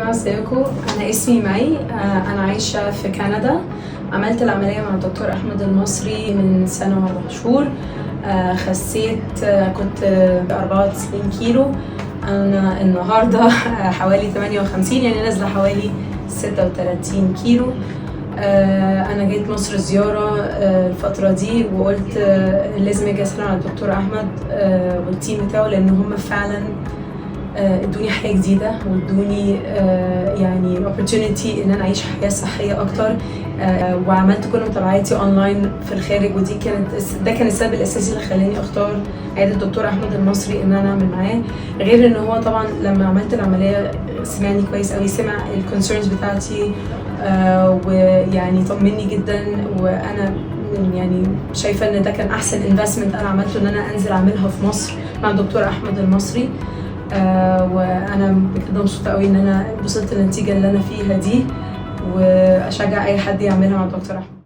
ازيكم. انا اسمي مي. انا عايشه في كندا. عملت العمليه مع الدكتور احمد المصري من سنه و4 شهور. خسيت. كنت 94 كيلو. انا النهارده حوالي 58، يعني نازله حوالي 36 كيلو. انا جيت مصر زياره الفتره دي، وقلت لازم اجي اسلم على الدكتور احمد والتيم بتاعه، لان هم فعلا ادوني حياه جديده، وادوني يعني opportunity ان انا اعيش حياه صحيه اكتر. وعملت كل متابعاتي اونلاين في الخارج، ده كان السبب الاساسي اللي خلاني اختار عياده الدكتور احمد المصري ان انا اعمل معاه. غير ان هو طبعا لما عملت العمليه سمعني كويس قوي، سمع الكونسيرنز بتاعتي ويعني طمني جدا. وانا يعني شايفه ان ده كان احسن انفستمنت انا عملته، ان انا انزل اعملها في مصر مع الدكتور احمد المصري. وانا بجد مبسوطه قوي ان انا وصلت للنتيجه اللي انا فيها دي، واشجع اي حد يعملها مع الدكتور احمد.